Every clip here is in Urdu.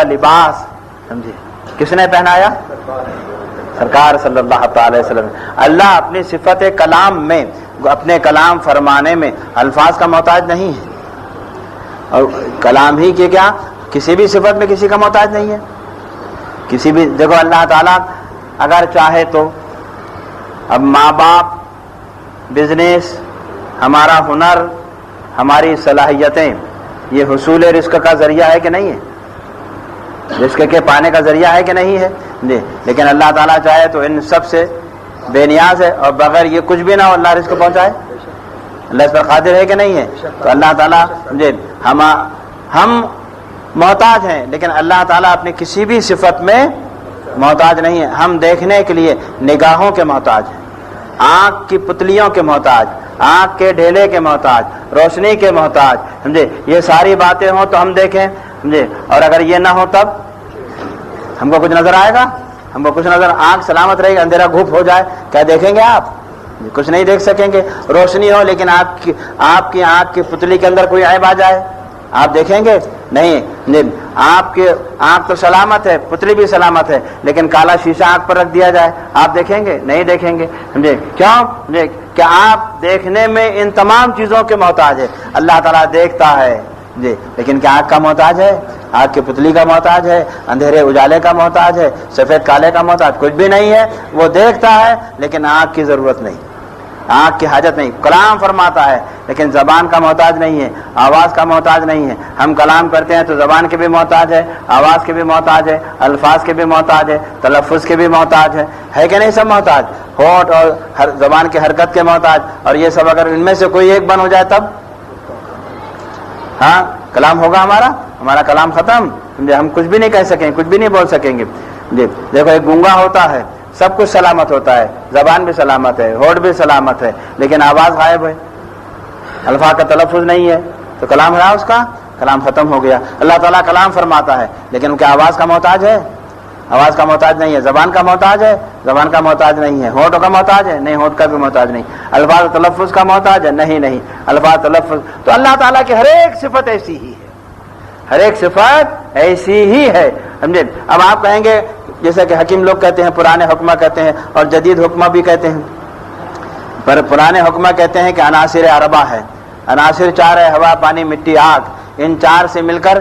کا لباس سمجھے کس نے پہنایا؟ سرکار صلی اللہ تعالی وسلم۔ اللہ اپنی صفت کلام میں، اپنے کلام فرمانے میں الفاظ کا محتاج نہیں ہے، اور کلام ہی کہ کیا کسی بھی صفت میں کسی کا محتاج نہیں ہے۔ کسی بھی دیکھو اللہ تعالیٰ اگر چاہے تو اب ماں باپ، بزنس، ہمارا ہنر، ہماری صلاحیتیں یہ حصول رزق کا ذریعہ ہے کہ نہیں ہے؟ رزق کے پانے کا ذریعہ ہے کہ نہیں ہے؟ جی، لیکن اللہ تعالیٰ چاہے تو ان سب سے بے نیاز ہے، اور بغیر یہ کچھ بھی نہ ہو اللہ رزق پہنچائے۔ اللہ اس پر قادر ہے کہ نہیں ہے؟ تو اللہ تعالیٰ جی ہم محتاج ہیں، لیکن اللہ تعالیٰ اپنی کسی بھی صفت میں محتاج نہیں ہے۔ ہم دیکھنے کے لیے نگاہوں کے محتاج ہیں، آنکھ کی پتلیوں کے محتاج، آنکھ کے ڈھیلے کے محتاج، روشنی کے محتاج، سمجھے؟ یہ ساری باتیں ہوں تو ہم دیکھیں، سمجھے؟ اور اگر یہ نہ ہو تب ہم کو کچھ نظر آئے گا؟ ہم کو کچھ نظر، آنکھ سلامت رہے گی، اندھیرا گھوپ ہو جائے کیا دیکھیں گے آپ؟ کچھ نہیں دیکھ سکیں گے۔ روشنی ہو لیکن آپ کی آنکھ کی پتلی کے اندر کوئی عیب آ جائے، آپ دیکھیں گے؟ نہیں۔ آپ کی آنکھ تو سلامت ہے، پتلی بھی سلامت ہے، لیکن کالا شیشہ آنکھ پر رکھ دیا جائے، آپ دیکھیں گے؟ نہیں دیکھیں گے، سمجھے؟ کیوں؟ کہ آپ دیکھنے میں ان تمام چیزوں کے محتاج ہے۔ اللہ تعالیٰ دیکھتا ہے جی، لیکن کیا آنکھ کا محتاج ہے؟ آنکھ کی پتلی کا محتاج ہے؟ اندھیرے اجالے کا محتاج ہے؟ سفید کالے کا محتاج؟ کچھ بھی نہیں ہے۔ وہ دیکھتا ہے لیکن آنکھ کی ضرورت نہیں، آنکھ کی حاجت نہیں۔ کلام فرماتا ہے لیکن زبان کا محتاج نہیں ہے، آواز کا محتاج نہیں ہے۔ ہم کلام کرتے ہیں تو زبان کے بھی محتاج ہے، آواز کے بھی محتاج ہے، الفاظ کے بھی محتاج ہے، تلفظ کے بھی محتاج ہے کہ نہیں؟ سب محتاج، ہونٹ اور زبان کی حرکت کے محتاج۔ اور یہ سب اگر ان میں سے کوئی ایک بند ہو جائے تب ہاں کلام ہوگا ہمارا کلام ختم، ہم کچھ بھی نہیں کہہ سکیں، کچھ بھی نہیں بول سکیں گے۔ جی دیکھو، ایک گونگا ہوتا ہے، سب کچھ سلامت ہوتا ہے، زبان بھی سلامت ہے، ہونٹ بھی سلامت ہے، لیکن آواز غائب ہے، الفاظ کا تلفظ نہیں ہے، تو کلام ہے اس کا کلام ختم ہو گیا۔ اللہ تعالیٰ کلام فرماتا ہے لیکن کیا آواز کا محتاج ہے؟ آواز کا محتاج نہیں ہے۔ زبان کا محتاج ہے؟ زبان کا محتاج نہیں ہے۔ ہونٹ کا محتاج ہے؟ نہیں، ہونٹ کا بھی محتاج نہیں۔ الفاظ تلفظ کا محتاج ہے؟ نہیں، الفاظ تلفظ۔ تو اللہ تعالیٰ کی ہر ایک صفت ایسی ہی ہے، ہر ایک صفت ایسی ہی ہے، سمجھے؟ اب آپ کہیں گے جیسے کہ حکیم لوگ کہتے ہیں پرانے حکمہ کہتے ہیں اور جدید حکمہ بھی کہتے ہیں، پر پرانے حکمہ کہتے ہیں کہ عناصر اربعہ ہے، عناصر 4 ہے، ہوا، پانی، مٹی، آگ، ان 4 سے مل کر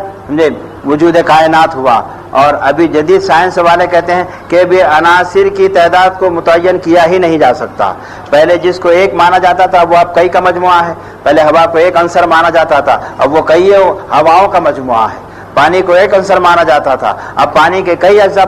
وجود کائنات ہوا۔ اور ابھی جدید سائنس والے کہتے ہیں کہ بھی عناصر کی تعداد کو متعین کیا ہی نہیں جا سکتا۔ پہلے جس کو ایک مانا جاتا تھا وہ اب کئی کا مجموعہ ہے۔ پہلے ہوا کو ایک عنصر مانا جاتا تھا، اب وہ کئی ہواؤں کا مجموعہ ہے۔ پانی کو ایک عنصر مانا جاتا تھا، اب پانی کے کئی اجزاء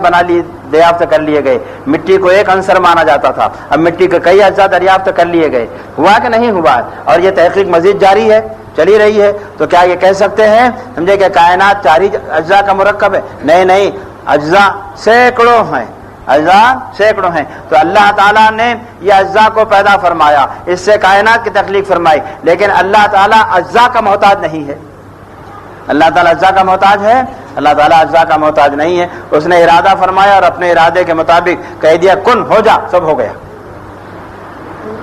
دریافت کر لیے گئے۔ مٹی کو ایک عنصر مانا جاتا تھا، اب مٹی کے کئی اجزاء دریافت کر لیے گئے۔ ہوا کہ نہیں ہوا؟ اور یہ تحقیق مزید جاری ہے، چلی رہی ہے۔ تو کیا یہ کہہ سکتے ہیں سمجھے کہ کائنات 4 ہی اجزاء کا مرکب ہے؟ نہیں، اجزاء سینکڑوں ہیں، اجزاء سینکڑوں ہیں۔ تو اللہ تعالیٰ نے یہ اجزاء کو پیدا فرمایا، اس سے کائنات کی تخلیق فرمائی، لیکن اللہ تعالیٰ اجزاء کا محتاج نہیں ہے۔ اللہ تعالیٰ اجزاء کا محتاج ہے؟ اللہ تعالیٰ اجزاء کا محتاج نہیں ہے۔ اس نے ارادہ فرمایا اور اپنے ارادے کے مطابق کہہ دیا کن ہو جا، سب ہو گیا،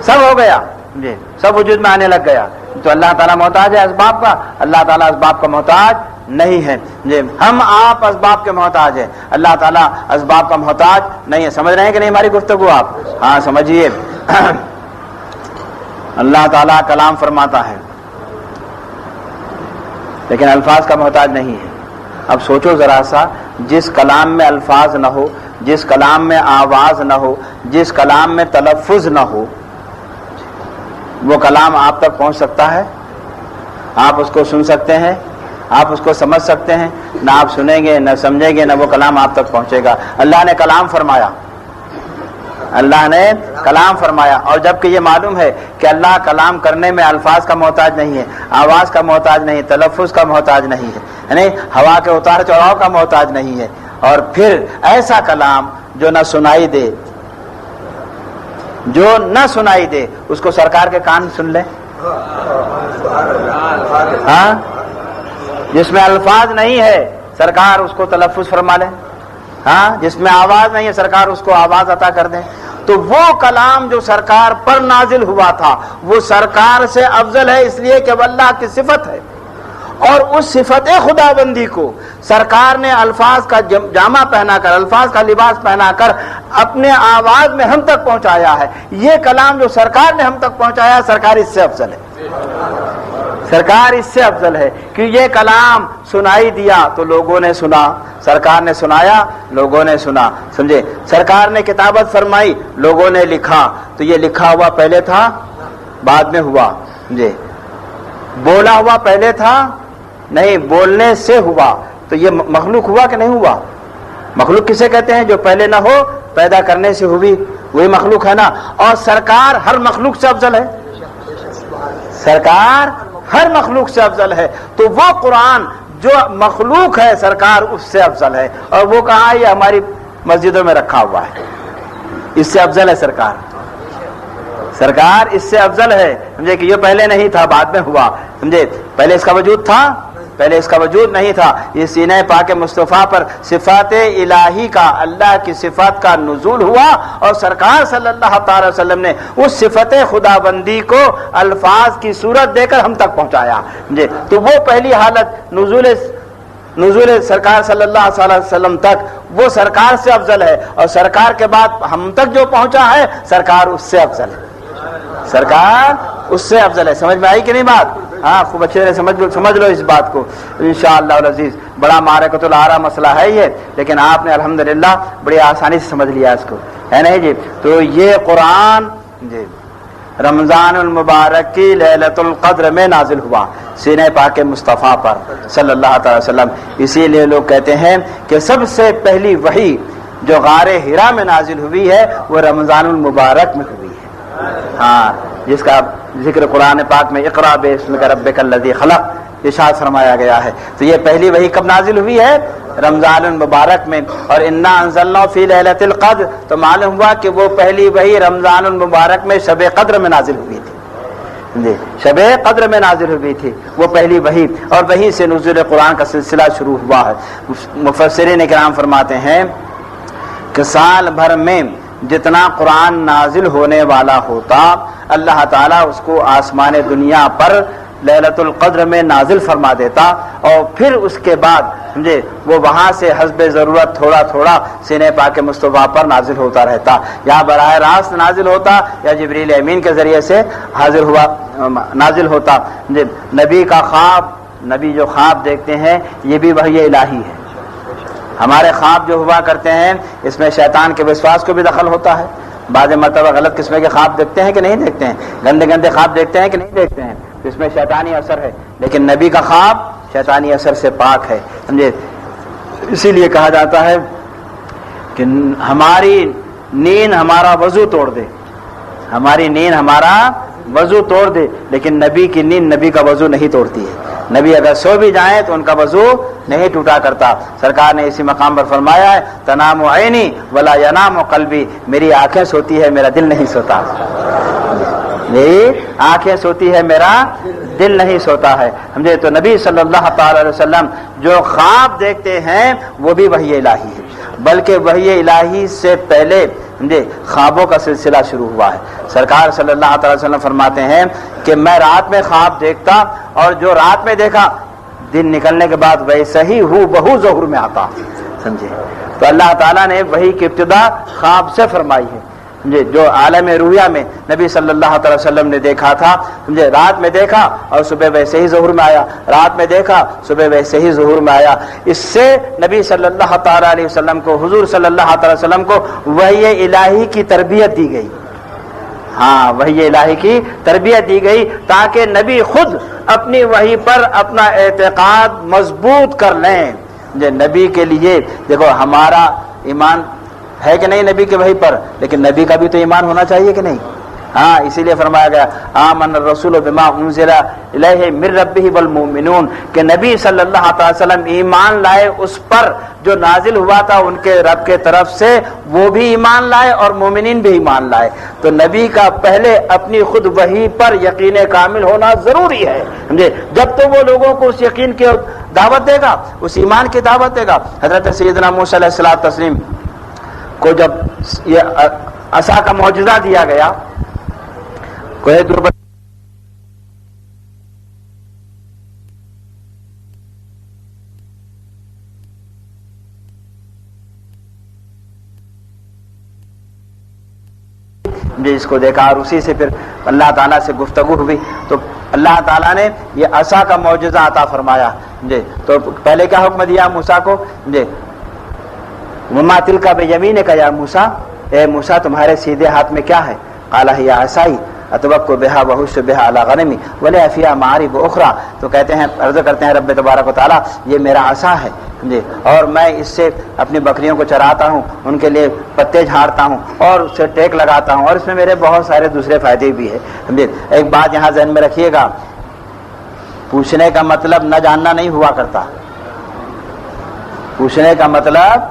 سب ہو گیا جی، سب وجود میں آنے لگ گیا۔ تو اللہ تعالیٰ محتاج ہے اسباب کا؟ اللہ تعالیٰ اسباب کا محتاج نہیں ہے جی۔ ہم آپ اسباب کے محتاج ہیں، اللہ تعالیٰ اسباب کا محتاج نہیں ہے۔ سمجھ رہے ہیں کہ نہیں ہماری گفتگو آپ؟ ہاں سمجھیے۔ اللہ تعالیٰ کلام فرماتا ہے لیکن الفاظ کا محتاج نہیں ہے۔ اب سوچو ذرا سا، جس کلام میں الفاظ نہ ہو، جس کلام میں آواز نہ ہو، جس کلام میں تلفظ نہ ہو، وہ کلام آپ تک پہنچ سکتا ہے؟ آپ اس کو سن سکتے ہیں؟ آپ اس کو سمجھ سکتے ہیں؟ نہ آپ سنیں گے، نہ سمجھیں گے، نہ وہ کلام آپ تک پہنچے گا۔ اللہ نے کلام فرمایا، اللہ نے کلام فرمایا، اور جبکہ یہ معلوم ہے کہ اللہ کلام کرنے میں الفاظ کا محتاج نہیں ہے، آواز کا محتاج نہیں، تلفظ کا محتاج نہیں ہے، یعنی ہوا کے اتار چڑھاؤ کا محتاج نہیں ہے۔ اور پھر ایسا کلام جو نہ سنائی دے، جو نہ سنائی دے، اس کو سرکار کے کان سن لیں، ہاں، جس میں الفاظ نہیں ہے سرکار اس کو تلفظ فرما لیں، ہاں، جس میں آواز نہیں ہے سرکار اس کو آواز عطا کر دیں۔ تو وہ کلام جو سرکار پر نازل ہوا تھا وہ سرکار سے افضل ہے، اس لیے کہ وہ اللہ کی صفت ہے، اور اس صفت خداوندی کو سرکار نے الفاظ کا جامہ پہنا کر، الفاظ کا لباس پہنا کر اپنے آواز میں ہم تک پہنچایا ہے۔ یہ کلام جو سرکار نے ہم تک پہنچایا، سرکار اس سے افضل ہے، سرکار اس سے افضل ہے کہ یہ کلام سنائی دیا تو لوگوں نے سنا، سرکار نے سنایا، لوگوں نے سنا، سمجھے؟ سرکار نے کتابت فرمائی، لوگوں نے لکھا، تو یہ لکھا ہوا پہلے تھا بعد میں ہوا، سمجھے؟ بولا ہوا پہلے تھا نہیں، بولنے سے ہوا، تو یہ مخلوق ہوا کہ نہیں ہوا؟ مخلوق کسے کہتے ہیں؟ جو پہلے نہ ہو پیدا کرنے سے ہوئی، وہی مخلوق ہے نا۔ اور سرکار ہر مخلوق سے افضل ہے، سرکار ہر مخلوق سے افضل ہے، تو وہ قرآن جو مخلوق ہے سرکار اس سے افضل ہے، اور وہ کہاں؟ یہ ہماری مسجدوں میں رکھا ہوا ہے، اس سے افضل ہے سرکار، سرکار اس سے افضل ہے، سمجھے؟ کہ یہ پہلے نہیں تھا بعد میں ہوا، سمجھے؟ پہلے اس کا وجود تھا، پہلے اس کا وجود نہیں تھا۔ یہ سینہ پاک مصطفیٰ پر صفات الہی کا، اللہ کی صفات کا نزول ہوا، اور سرکار صلی اللہ تعالی وسلم نے اس صفت خداوندی کو الفاظ کی صورت دے کر ہم تک پہنچایا، سمجھے؟ تو وہ پہلی حالت نزول سرکار صلی اللہ علیہ وسلم تک، وہ سرکار سے افضل ہے، اور سرکار کے بعد ہم تک جو پہنچا ہے سرکار اس سے افضل ہے، سرکار اس سے افضل ہے۔ سمجھ میں آئی کہ نہیں بات؟ ہاں، خوب اچھے سے سمجھ لو اس بات کو انشاءاللہ العزیز۔ بڑا معرکۃ الآراء مسئلہ ہے یہ، لیکن آپ نے الحمدللہ بڑی آسانی سے سمجھ لیا اس کو، ہے نہیں جی؟ تو یہ قرآن جی رمضان المبارک کی لیلۃ القدر میں نازل ہوا سینہ پاک مصطفیٰ پر صلی اللہ تعالی وسلم۔ اسی لیے لوگ کہتے ہیں کہ سب سے پہلی وحی جو غار حرا میں نازل ہوئی ہے وہ رمضان المبارک میں ہوئی ہے، ہاں، جس کا ذکر قرآن پاک میں اقرا باسمک ربک الذی خلق ارشاد فرمایا گیا ہے۔ تو یہ پہلی وحی کب نازل ہوئی ہے؟ رمضان المبارک میں۔ اور انا انزلنا فی لیلۃ القدر، تو معلوم ہوا کہ وہ پہلی وحی رمضان المبارک میں شب قدر میں نازل ہوئی تھی، جی شب قدر میں نازل ہوئی تھی وہ پہلی وحی، اور وہیں سے نزول قرآن کا سلسلہ شروع ہوا ہے۔ مفسرین کرام فرماتے ہیں کہ سال بھر میں جتنا قرآن نازل ہونے والا ہوتا، اللہ تعالیٰ اس کو آسمان دنیا پر لیلۃ القدر میں نازل فرما دیتا، اور پھر اس کے بعد سمجھے وہ وہاں سے حسب ضرورت تھوڑا تھوڑا سینہ پاک مصطفیٰ پر نازل ہوتا رہتا، یا براہ راست نازل ہوتا یا جبریل امین کے ذریعے سے نازل ہوتا۔ نبی کا خواب، نبی جو خواب دیکھتے ہیں یہ بھی وحی الہی ہے۔ ہمارے خواب جو ہوا کرتے ہیں اس میں شیطان کے وسواس کو بھی دخل ہوتا ہے، بعض مرتبہ غلط قسم کے خواب دیکھتے ہیں کہ نہیں دیکھتے ہیں، گندے گندے خواب دیکھتے ہیں کہ نہیں دیکھتے ہیں، اس میں شیطانی اثر ہے، لیکن نبی کا خواب شیطانی اثر سے پاک ہے، سمجھے؟ اسی لیے کہا جاتا ہے کہ ہماری نیند ہمارا وضو توڑ دے، ہماری نیند ہمارا وضو توڑ دے، لیکن نبی کی نیند نبی کا وضو نہیں توڑتی ہے۔ نبی اگر سو بھی جائیں تو ان کا وضو نہیں ٹوٹا کرتا۔ سرکار نے اسی مقام پر فرمایا ہے تنام عینی ولا ینام قلبی، میری آنکھیں سوتی ہے میرا دل نہیں سوتا، میری آنکھیں سوتی ہے میرا دل نہیں سوتا ہے، سمجھے؟ تو نبی صلی اللہ تعالی علیہ وسلم جو خواب دیکھتے ہیں وہ بھی وحی الہی ہے، بلکہ وحی الہی سے پہلے سمجھے خوابوں کا سلسلہ شروع ہوا ہے۔ سرکار صلی اللہ تعالی وسلم فرماتے ہیں کہ میں رات میں خواب دیکھتا، اور جو رات میں دیکھا دن نکلنے کے بعد ویسے ہی ہو بہو ظہور میں آتا، سمجھے؟ تو اللہ تعالیٰ نے وحی کی ابتدا خواب سے فرمائی ہے، جو عالم رویا میں نبی صلی اللہ تعالی وسلم نے دیکھا تھا، سمجھے؟ رات میں دیکھا اور صبح ویسے ہی ظہور میں آیا، رات میں دیکھا صبح ویسے ہی ظہور میں آیا۔ اس سے نبی صلی اللہ تعالی علیہ وسلم کو، حضور صلی اللہ تعالی وسلم کو وحی الہی کی تربیت دی گئی، ہاں وحی الہی کی تربیت دی گئی، تاکہ نبی خود اپنی وحی پر اپنا اعتقاد مضبوط کر لیں۔ نبی کے لیے دیکھو ہمارا ایمان ہے کہ نہیں نبی کے وحی پر، لیکن نبی کا بھی تو ایمان ہونا چاہیے کہ نہیں؟ ہاں، اسی لیے فرمایا گیا آمن الرسول بما انزل الیہ من ربہ والمؤمنون، کہ نبی صلی اللہ تعالی وسلم ایمان لائے اس پر جو نازل ہوا تھا ان کے رب کے طرف سے، وہ بھی ایمان لائے اور مومنین بھی ایمان لائے۔ تو نبی کا پہلے اپنی خود وحی پر یقین کامل ہونا ضروری ہے، سمجھے؟ جب تو وہ لوگوں کو اس یقین کی دعوت دے گا، اس ایمان کی دعوت دے گا۔ حضرت سیدنا موسیٰ علیہ الصلوۃ والتسلیم کو جب یہ عصا کا معجزہ دیا گیا، کوہ طور پر مجھے اس کو دیکھا اور اسی سے پھر اللہ تعالیٰ سے گفتگو ہوئی تو اللہ تعالیٰ نے یہ عصا کا معجزہ عطا فرمایا جی. تو پہلے کیا حکم دیا موسیٰ کو جی وما تلک بیمینک یا موسیٰ، اے موسیٰ تمہارے سیدھے ہاتھ میں کیا ہے؟ قال ہی عصائی اتوکل بہا وہش بہا علی غنمی ولی فیہا معارب اخری، تو کہتے ہیں عرض کرتے ہیں رب تبارک و تعالیٰ یہ میرا عصا ہے جی اور میں اس سے اپنی بکریوں کو چراتا ہوں، ان کے لیے پتے جھاڑتا ہوں اور اس سے ٹیک لگاتا ہوں اور اس میں میرے بہت سارے دوسرے فائدے بھی ہیں جی. ایک بات یہاں ذہن میں رکھیے گا، پوچھنے کا مطلب نہ جاننا نہیں ہوا کرتا، پوچھنے کا مطلب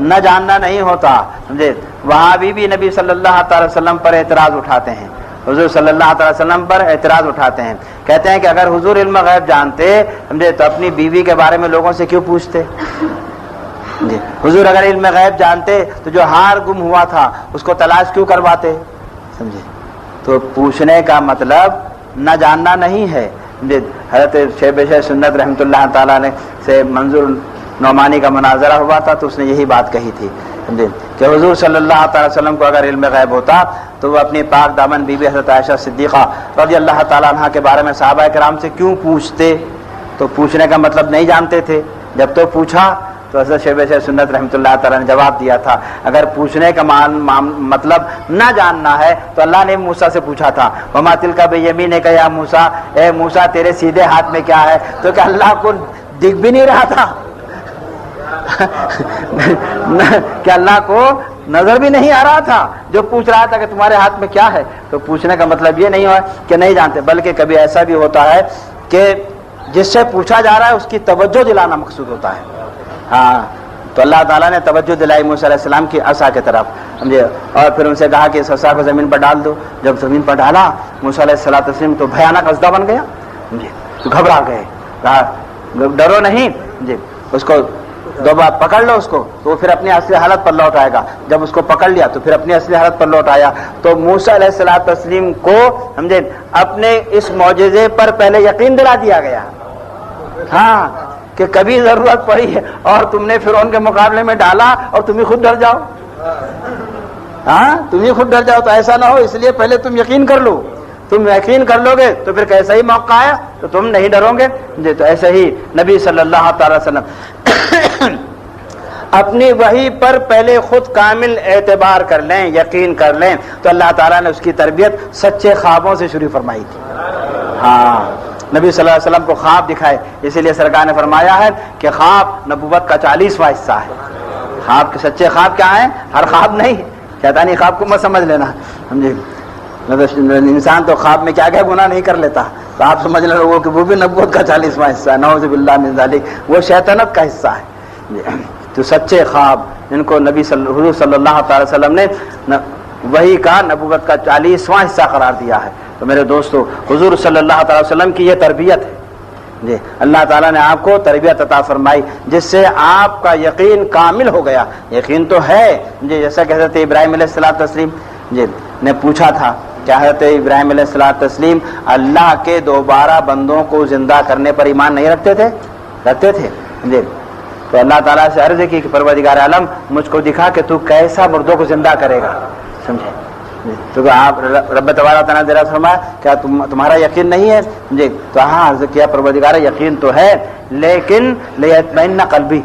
نہ جاننا نہیں ہوتا سمجھے. وہاں بھی نبی صلی اللہ تعالی وسلم پر اعتراض اٹھاتے ہیں، حضور صلی اللہ تعالی وسلم پر اعتراض اٹھاتے ہیں، کہتے ہیں کہ اگر حضور علم غیب جانتے سمجھے تو اپنی بیوی کے بارے میں لوگوں سے کیوں پوچھتے جی. حضور اگر علم غیب جانتے تو جو ہار گم ہوا تھا اس کو تلاش کیوں کرواتے سمجھے. تو پوچھنے کا مطلب نہ جاننا نہیں ہے. حضرت شیخ سنت رحمۃ اللہ تعالیٰ نے سے منظور نعمانی کا مناظرہ ہوا تھا تو اس نے یہی بات کہی تھی کہ حضور صلی اللہ تعالی وسلم کو اگر علم غیب ہوتا تو وہ اپنی پاک دامن بی بی حضرت عائشہ صدیقہ رضی اللہ تعالیٰ عنہ کے بارے میں صحابہ کرام سے کیوں پوچھتے. تو پوچھنے کا مطلب نہیں جانتے تھے. جب تو پوچھا تو حضرت شیخ سنت رحمۃ اللہ تعالیٰ نے جواب دیا تھا اگر پوچھنے کا مطلب نہ جاننا ہے تو اللہ نے موسیٰ سے پوچھا تھا وما تلک بیمینک یا موسیٰ، اے موسیٰ تیرے سیدھے ہاتھ میں کیا ہے؟ تو کہ اللہ کو دکھ بھی نہیں رہا تھا کہ اللہ کو نظر بھی نہیں آ رہا تھا جو پوچھ رہا تھا کہ تمہارے ہاتھ میں کیا ہے. تو پوچھنے کا مطلب یہ نہیں ہوا کہ نہیں جانتے، بلکہ کبھی ایسا بھی ہوتا ہے کہ جس سے پوچھا جا رہا ہے اس کی توجہ دلانا مقصود ہوتا ہے. ہاں تو اللہ تعالیٰ نے توجہ دلائی موسیٰ علیہ السلام کی عصا کی طرف سمجھے اور پھر ان سے کہا کہ اس عصا کو زمین پر ڈال دو. جب زمین پر ڈالا موسیٰ علیہ السلام تو بھیانک اژدہا بن گیا جی. تو گھبرا گئے، کہا ڈرو نہیں جی اس کو دو بار پکڑ لو اس کو تو پھر اپنی اصلی حالت پر لوٹ آئے گا. جب اس کو پکڑ لیا تو پھر اپنی اصلی حالت پر لوٹ آیا. تو موسیٰ علیہ السلام کو سمجھے اپنے اس معجزے پر پہلے یقین دلا دیا گیا ہاں کہ کبھی ضرورت پڑی ہے اور تم نے فرعون کے مقابلے میں ڈالا اور تم ہی خود ڈر جاؤ. ہاں تم ہی خود ڈر جاؤ تو ایسا نہ ہو، اس لیے پہلے تم یقین کر لو. تم یقین کر لو گے تو پھر کیسا ہی موقع آیا تو تم نہیں ڈرو گے جی. تو ایسے ہی نبی صلی اللہ تعالی وسلم اپنی وحی پر پہلے خود کامل اعتبار کر لیں، یقین کر لیں. تو اللہ تعالیٰ نے اس کی تربیت سچے خوابوں سے شروع فرمائی تھی. ہاں نبی صلی اللہ علیہ وسلم کو خواب دکھائے، اسی لیے سرکار نے فرمایا ہے کہ خواب نبوت کا 40واں حصہ ہے. خواب کے سچے خواب کیا ہیں؟ ہر خواب نہیں، شیطانی خواب کو مت سمجھ لینا سمجھے. انسان تو خواب میں کیا کیا گناہ نہیں کر لیتا، تو آپ سمجھ لیں وہ کہ وہ بھی نبوت کا 40واں حصہ ہے. نعوذ باللہ من ذالک، وہ شیطنت کا حصہ ہے. تو سچے خواب ان کو حضور صلی اللہ تعالی وسلم نے وحی کا نبوت کا 40واں حصہ قرار دیا ہے. تو میرے دوستو حضور صلی اللہ تعالی وسلم کی یہ تربیت ہے جی. اللہ تعالیٰ نے آپ کو تربیت عطا فرمائی جس سے آپ کا یقین کامل ہو گیا. یقین تو ہے جی، جیسا کہ حضرت ابراہیم علیہ السلام جی نے پوچھا تھا کہ حضرت ابراہیم علیہ السلام اللہ کے دوبارہ بندوں کو زندہ کرنے پر ایمان نہیں رکھتے تھے جی. تو اللہ تعالیٰ سے عرض کی کہ پروردگار عالم مجھ کو دکھا کہ تو کیسا مردوں کو زندہ کرے گا سمجھے. تو آپ رب تبارک تعالیٰ نے فرمایا کیا تمہارا یقین نہیں ہے جی؟ تو ہاں عرض کیا پروردگار یقین تو ہے لیکن لیطمئن قلبی،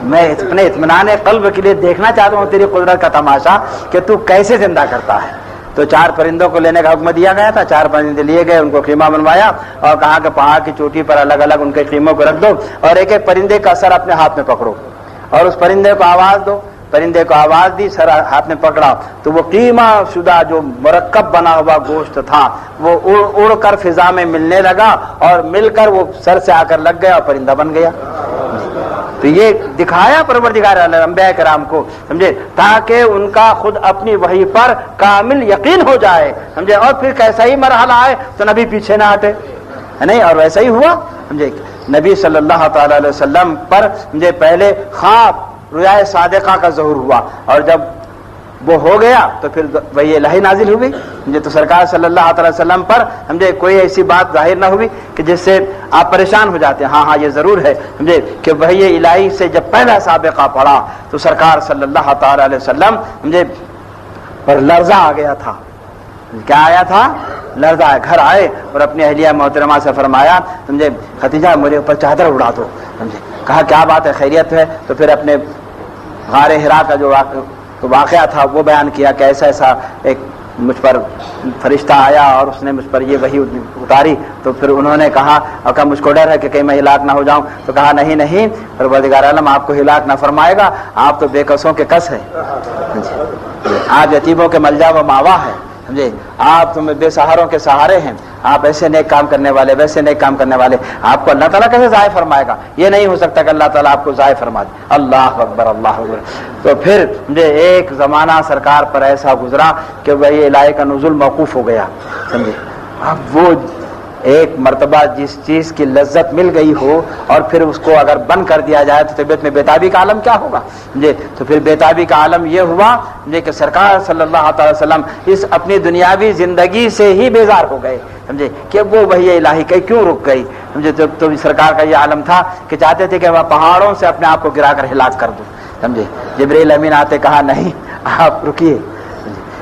میں اپنے اطمینان قلب کے لیے دیکھنا چاہتا ہوں تیری قدرت کا تماشا کہ تو کیسے زندہ کرتا ہے. تو 4 پرندوں کو لینے کا حکم دیا گیا تھا. 4 پرندے لیے گئے، ان کو خیمہ بنوایا اور کہا کہ پہاڑ کی چوٹی پر الگ الگ ان کے خیموں کو رکھ دو اور ایک ایک پرندے کا سر اپنے ہاتھ میں پکڑو اور اس پرندے کو آواز دو. پرندے کو آواز دی، سر ہاتھ میں پکڑا تو وہ قیمہ شدہ جو مرکب بنا ہوا گوشت تھا وہ اڑ کر فضا میں ملنے لگا اور مل کر وہ سر سے آ کر لگ گیا اور پرندہ بن گیا. تو یہ دکھایا پروردگار انبیاء کرام کو سمجھے تاکہ ان کا خود اپنی وحی پر کامل یقین ہو جائے سمجھے. اور پھر کیسا ہی مرحلہ آئے تو نبی پیچھے نہ ہٹے نہیں. اور ویسا ہی ہوا سمجھے. نبی صلی اللہ تعالی علیہ وسلم پر سمجھے پہلے خواب رؤیا صادقہ کا ظہور ہوا اور جب وہ ہو گیا تو پھر وہی الہی نازل ہوئی سمجھے. تو سرکار صلی اللہ تعالی وسلم پر سمجھے کوئی ایسی بات ظاہر نہ ہوئی کہ جس سے آپ پریشان ہو جاتے ہیں. ہاں یہ ضرور ہے سمجھے کہ وحی الہی سے جب پہلا سابقہ پڑا تو سرکار صلی اللہ تعالی علیہ وسلم سمجھے اور لرزہ آ گیا تھا. کیا آیا تھا؟ لرزہ. گھر آئے اور اپنی اہلیہ محترمہ سے فرمایا سمجھے ختیجہ میرے اوپر چادر اڑا دو. سمجھے کہا کیا بات ہے، خیریت ہے؟ تو پھر اپنے غار حرا کا جو واقعہ تھا وہ بیان کیا کہ ایسا ایسا ایک مجھ پر فرشتہ آیا اور اس نے مجھ پر یہ وحی اتاری. تو پھر انہوں نے کہا کہ مجھ کو ڈر ہے کہ کہیں میں ہلاک نہ ہو جاؤں. تو کہا نہیں نہیں، پروردگار عالم آپ کو ہلاک نہ فرمائے گا، آپ تو بے کسوں کے کس ہیں، آپ یتیموں کے ملجا و ماوا ہے. سمجھے آپ تمہیں بے سہاروں کے سہارے ہیں، آپ ایسے نیک کام کرنے والے، ویسے نیک کام کرنے والے، آپ کو اللہ تعالیٰ کیسے ضائع فرمائے گا؟ یہ نہیں ہو سکتا کہ اللہ تعالیٰ آپ کو ضائع فرما دے. اللہ اکبر اللہ اکبر. تو پھر مجھے ایک زمانہ سرکار پر ایسا گزرا کہ وہی الہی کا نزول موقوف ہو گیا. سمجھے اب وہ ایک مرتبہ جس چیز کی لذت مل گئی ہو اور پھر اس کو اگر بند کر دیا جائے تو طبیعت میں بیتابی کا عالم کیا ہوگا؟ جی تو پھر بیتابی کا عالم یہ ہوا کہ سرکار صلی اللہ تعالی وسلم اس اپنی دنیاوی زندگی سے ہی بیزار ہو گئے. سمجھے کہ وہ وحی الہی کیوں رک گئی؟ سمجھے تو سرکار کا یہ عالم تھا کہ چاہتے تھے کہ میں پہاڑوں سے اپنے آپ کو گرا کر ہلاک کر دوں. سمجھے جبریل امین آتے کہا نہیں آپ رکیے.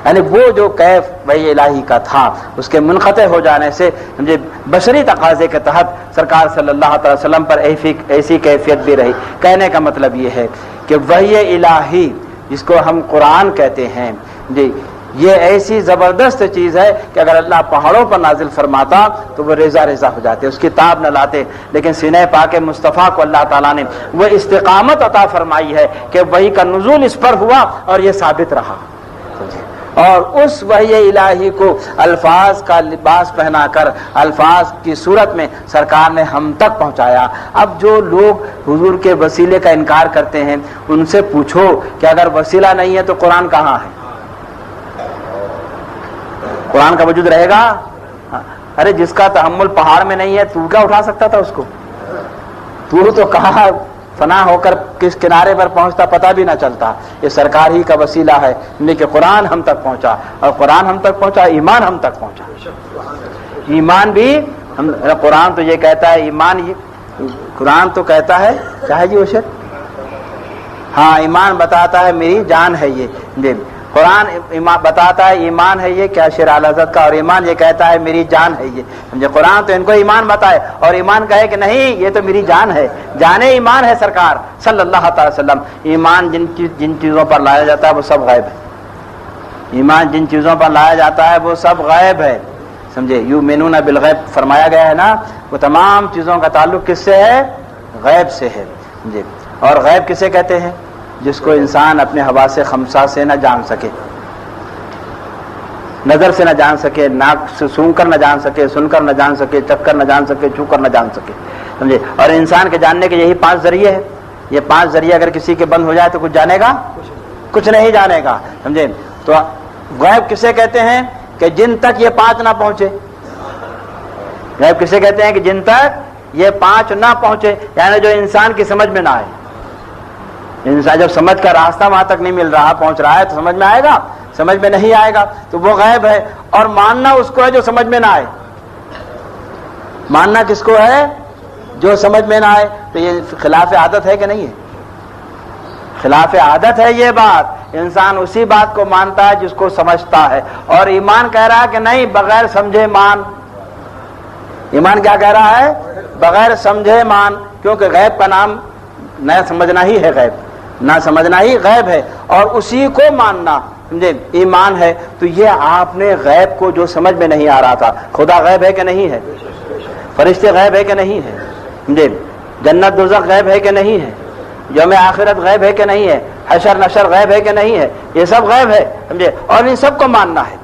یعنی وہ جو کیف وحی الہی کا تھا اس کے منقطع ہو جانے سے مجھے بشری تقاضے کے تحت سرکار صلی اللہ علیہ وسلم پر ایسی کیفیت بھی رہی. کہنے کا مطلب یہ ہے کہ وحی الہی جس کو ہم قرآن کہتے ہیں جی یہ ایسی زبردست چیز ہے کہ اگر اللہ پہاڑوں پر نازل فرماتا تو وہ ریزہ ریزہ ہو جاتے، اس کی تاب نہ لاتے. لیکن سینہ پاک مصطفیٰ کو اللہ تعالیٰ نے وہ استقامت عطا فرمائی ہے کہ وحی کا نزول اس پر ہوا اور یہ ثابت رہا. اور اس وحی الہی کو الفاظ کا لباس پہنا کر الفاظ کی صورت میں سرکار نے ہم تک پہنچایا. اب جو لوگ حضور کے وسیلے کا انکار کرتے ہیں ان سے پوچھو کہ اگر وسیلہ نہیں ہے تو قرآن کہاں ہے؟ قرآن کا وجود رہے گا؟ ارے جس کا تحمل پہاڑ میں نہیں ہے تو کیا اٹھا سکتا تھا اس کو؟ تو کہاں فنا ہو کر کس کنارے پر پہنچتا پتہ بھی نہ چلتا. یہ سرکار ہی کا وسیلہ ہے کہ قرآن ہم تک پہنچا، اور قرآن ہم تک پہنچا ایمان ہم تک پہنچا. ایمان بھی قرآن تو یہ کہتا ہے، ایمان قرآن تو کہتا ہے کیا ہے جی وشر؟ ہاں ایمان بتاتا ہے میری جان ہے یہ. قرآن ایمان بتاتا ہے ایمان ہے یہ کیا شیر اعلی حضرت کا، اور ایمان یہ کہتا ہے میری جان ہے یہ. سمجھے قرآن تو ان کو ایمان بتائے اور ایمان کہے کہ نہیں یہ تو میری جان ہے. جان ایمان ہے سرکار صلی اللہ تعالی وسلم. ایمان جن چیزوں پر لایا جاتا ہے وہ سب غیب ہے. ایمان جن چیزوں پر لایا جاتا ہے وہ سب غیب ہے. سمجھے یؤمنون بالغیب فرمایا گیا ہے نا، وہ تمام چیزوں کا تعلق کس سے ہے؟ غیب سے ہے. سمجھے اور غیب کسے کہتے ہیں؟ جس کو انسان اپنے حواس خمسہ سے نہ جان سکے، نظر سے نہ جان سکے، ناک سے سونگ کر نہ جان سکے، سن کر نہ جان سکے، چکھ کر نہ جان سکے، چھو کر نہ جان سکے. سمجھے اور انسان کے جاننے کے یہی 5 ذریعے ہیں. یہ 5 ذریعے اگر کسی کے بند ہو جائے تو کچھ جانے گا؟ کچھ نہیں جانے گا. سمجھے تو غیب کسے کہتے ہیں؟ کہ جن تک یہ 5 نہ پہنچے. غیب کسے کہتے ہیں؟ کہ جن تک یہ 5 نہ پہنچے، یعنی جو انسان کی سمجھ میں نہ آئے. انسان جب سمجھ کا راستہ وہاں تک نہیں مل رہا، پہنچ رہا ہے تو سمجھ میں آئے گا؟ سمجھ میں نہیں آئے گا تو وہ غیب ہے. اور ماننا اس کو ہے جو سمجھ میں نہ آئے. ماننا کس کو ہے؟ جو سمجھ میں نہ آئے. تو یہ خلاف عادت ہے کہ نہیں ہے؟ خلاف عادت ہے یہ بات. انسان اسی بات کو مانتا ہے جس کو سمجھتا ہے، اور ایمان کہہ رہا ہے کہ نہیں بغیر سمجھے مان. ایمان کیا کہہ رہا ہے؟ بغیر سمجھے مان. کیونکہ غیب کا نام نہ سمجھنا ہی ہے، غیب نہ سمجھنا ہی غیب ہے، اور اسی کو ماننا سمجھے ایمان ہے. تو یہ آپ نے غیب کو جو سمجھ میں نہیں آ رہا تھا، خدا غیب ہے کہ نہیں ہے؟ فرشتے غیب ہے کہ نہیں ہے؟ سمجھے جنت دوزخ غیب ہے کہ نہیں ہے؟ یوم آخرت غیب ہے کہ نہیں ہے؟ حشر نشر غیب ہے کہ نہیں ہے؟ یہ سب غیب ہے. سمجھے اور ان سب کو ماننا ہے.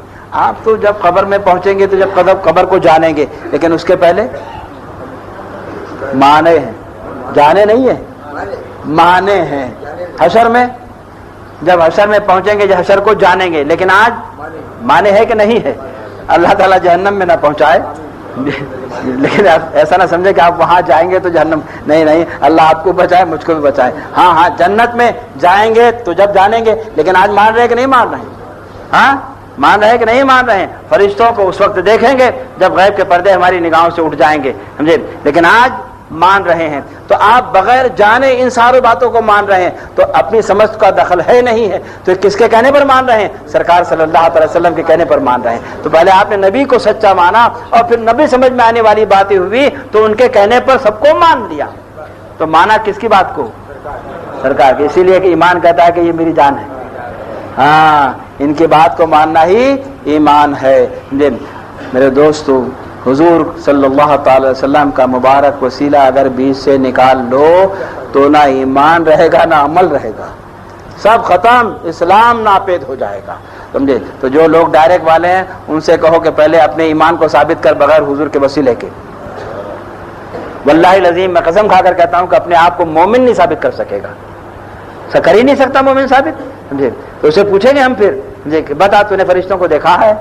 آپ تو جب قبر میں پہنچیں گے تو جب قبر کو جانیں گے، لیکن اس کے پہلے مانے ہیں، جانے نہیں ہے، مانے ہیں. حشر میں جب حشر میں پہنچیں گے، جب حشر کو جانیں گے، لیکن آج مانے ہے کہ نہیں ہے؟ اللہ تعالیٰ جہنم میں نہ پہنچائے. لیکن ایسا نہ سمجھے کہ آپ وہاں جائیں گے تو جہنم، نہیں، اللہ آپ کو بچائے، مجھ کو بھی بچائے. ہاں جنت میں جائیں گے تو جب جانیں گے. لیکن آج مان رہے کہ نہیں مان رہے؟ ہاں مان رہے کہ نہیں مان رہے؟ فرشتوں کو اس وقت دیکھیں گے جب غیب کے پردے ہماری نگاہوں سے اٹھ جائیں گے. سمجھے لیکن آج مان رہے ہیں، تو آپ بغیر جانے ان ساری باتوں کو مان رہے ہیں، تو اپنی سمجھ کا دخل ہے نہیں ہے، تو کس کے کہنے پر مان رہے ہیں؟ سرکار صلی اللہ علیہ وسلم کے کہنے پر مان رہے ہیں۔ تو پہلے آپ نے نبی کو سچا مانا، اور پھر نبی سمجھ میں آنے والی باتیں ہوئی تو ان کے کہنے پر سب کو مان لیا۔ تو مانا کس کی بات کو؟ سرکار کی۔ اسی لیے کہ ایمان کہتا ہے کہ یہ میری جان ہے، ہاں ان کی بات کو ماننا ہی ایمان ہے۔ میرے دوستو، حضور صلی اللہ تعالی وسلم کا مبارک وسیلہ اگر بیچ سے نکال لو تو نہ ایمان رہے گا نہ عمل رہے گا، سب ختم، اسلام ناپید ہو جائے گا، سمجھے؟ تو جو لوگ ڈائریکٹ والے ہیں ان سے کہو کہ پہلے اپنے ایمان کو ثابت کر بغیر حضور کے وسیلے کے۔ واللہ العظیم میں قسم کھا کر کہتا ہوں کہ اپنے آپ کو مومن نہیں ثابت کر سکے گا، کر ہی نہیں سکتا مومن ثابت، سمجھے؟ تو اسے پوچھیں گے ہم پھر کہ بتا تو نے فرشتوں کو دیکھا ہے،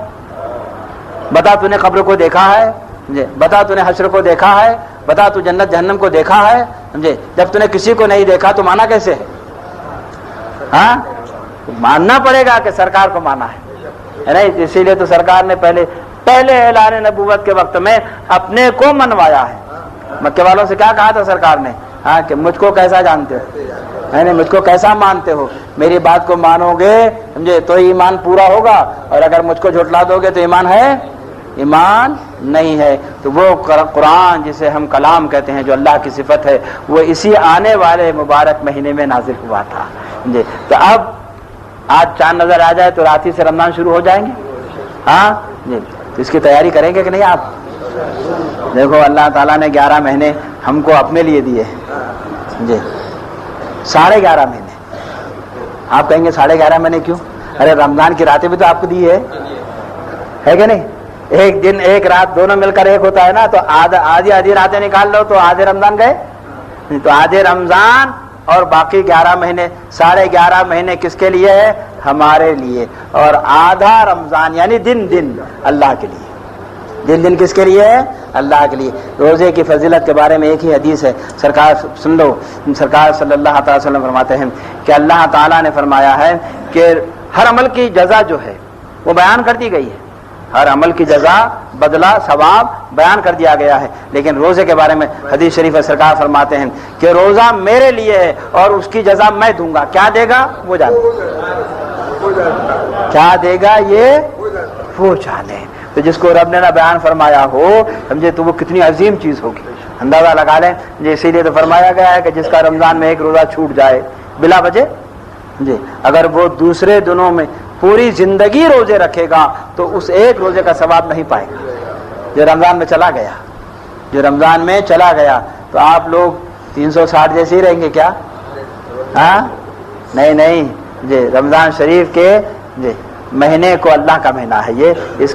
بتا تو نے قبر کو دیکھا ہے، سمجھے؟ بتا تو نے حشر کو دیکھا ہے، بتا تو جنت جہنم کو دیکھا ہے، سمجھے؟ جب تو نے کسی کو نہیں دیکھا تو مانا کیسے ہے؟ ہاں ماننا پڑے گا کہ سرکار کو مانا ہے نہیں؟ اسی لیے تو سرکار نے پہلے اعلان نبوت کے وقت میں اپنے کو منوایا ہے۔ مکے والوں سے کیا کہا تھا سرکار نے؟ ہاں کہ مجھ کو کیسا جانتے ہو، یعنی مجھ کو کیسا مانتے ہو، میری بات کو مانو گے سمجھے تو ایمان پورا ہوگا، اور اگر مجھ کو جھٹلا دو گے تو ایمان ہے؟ ایمان نہیں ہے۔ تو وہ قرآن جسے ہم کلام کہتے ہیں جو اللہ کی صفت ہے، وہ اسی آنے والے مبارک مہینے میں نازل ہوا تھا، سمجھے؟ تو اب آج چاند نظر آ جائے تو رات ہی سے رمضان شروع ہو جائیں گے، ہاں جی، تو اس کی تیاری کریں گے کہ نہیں آپ؟ دیکھو اللہ تعالیٰ نے 11 مہینے ہم کو اپنے لیے دیے جی، 11.5 مہینے۔ آپ کہیں گے 11.5 مہینے کیوں؟ ارے رمضان کی راتیں بھی تو آپ کو دی ہے کہ نہیں؟ ایک دن ایک رات دونوں مل کر ایک ہوتا ہے نا، تو آدھی راتیں نکال لو تو آدھے رمضان گئے، تو آدھے رمضان اور باقی 11 مہینے، 11.5 مہینے کس کے لیے ہے؟ ہمارے لیے، اور آدھا رمضان یعنی دن اللہ کے لیے۔ دن کس کے لیے ہے؟ اللہ کے لیے۔ روزے کی فضیلت کے بارے میں ایک ہی حدیث ہے، سرکار سن لو، سرکار صلی اللہ تعالی وسلم فرماتے ہیں کہ اللہ تعالیٰ نے فرمایا ہے کہ ہر عمل کی جزا جو ہے وہ بیان کر دی گئی ہے، ہر عمل کی جزا، بدلہ، ثواب بیان کر دیا گیا ہے، لیکن روزے کے بارے میں حدیث شریف سرکار فرماتے ہیں کہ روزہ میرے لیے ہے اور اس کی جزا میں دوں گا۔ کیا دے گا وہ جانے، کیا دے گا یہ وہ جانے۔ تو جس کو رب نے نہ بیان فرمایا ہو سمجھے تو وہ کتنی عظیم چیز ہوگی، اندازہ لگا لیں جی۔ اسی لیے تو فرمایا گیا ہے کہ جس کا رمضان میں ایک روزہ چھوٹ جائے بلا وجہ جی، اگر وہ دوسرے دنوں میں پوری زندگی روزے رکھے گا تو اس ایک روزے کا ثواب نہیں پائے گا جو رمضان میں چلا گیا، جو رمضان میں چلا گیا۔ تو آپ لوگ 360 جیسے ہی رہیں گے کیا؟ ہاں نہیں جی، رمضان شریف کے جی مہینے کو اللہ کا مہینہ ہے یہ، اس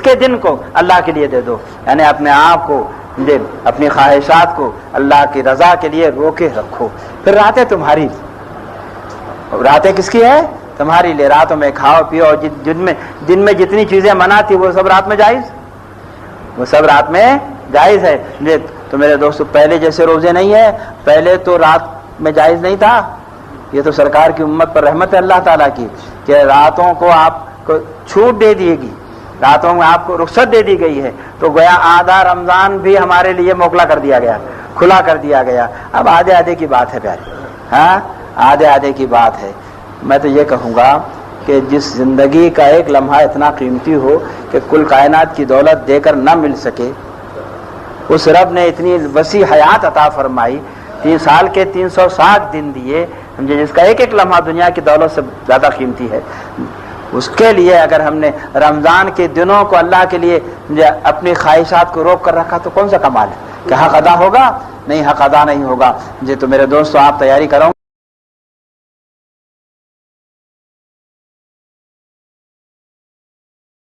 کے دن کو اللہ کے لیے دے دو، یعنی اپنے آپ کو جی، اپنی خواہشات کو اللہ کی رضا کے لیے روکے رکھو۔ پھر راتیں تمہاری، راتیں کس کی ہے؟ تمہاری لیے۔ راتوں میں کھاؤ پیو، اور دن میں جتنی چیزیں منع تھی وہ سب رات میں جائز، وہ سب رات میں جائز ہے جی۔ تو میرے دوستو پہلے جیسے روزے نہیں ہے، پہلے تو رات میں جائز نہیں تھا، یہ تو سرکار کی امت پر رحمت ہے اللہ تعالیٰ کی کہ راتوں کو آپ کو چھوٹ دے دیے گی، راتوں میں آپ کو رخصت دے دی گئی ہے، تو گویا آدھا رمضان بھی ہمارے لیے موکلا کر دیا گیا، کھلا کر دیا گیا۔ اب آدھے کی بات ہے پیاری، ہاں آدھے کی بات ہے۔ میں تو یہ کہوں گا کہ جس زندگی کا ایک لمحہ اتنا قیمتی ہو کہ کل کائنات کی دولت دے کر نہ مل سکے، اس رب نے اتنی وسیع حیات عطا فرمائی، 3 سال کے 360 دن دیے، جس کا ایک لمحہ دنیا کی دولت سے زیادہ قیمتی ہے، اس کے لیے اگر ہم نے رمضان کے دنوں کو اللہ کے لیے اپنی خواہشات کو روک کر رکھا تو کون سا کمال ہے کہ حق ادا ہوگا؟ نہیں، حق ادا نہیں ہوگا جی۔ تو میرے دوستو آپ تیاری کرو۔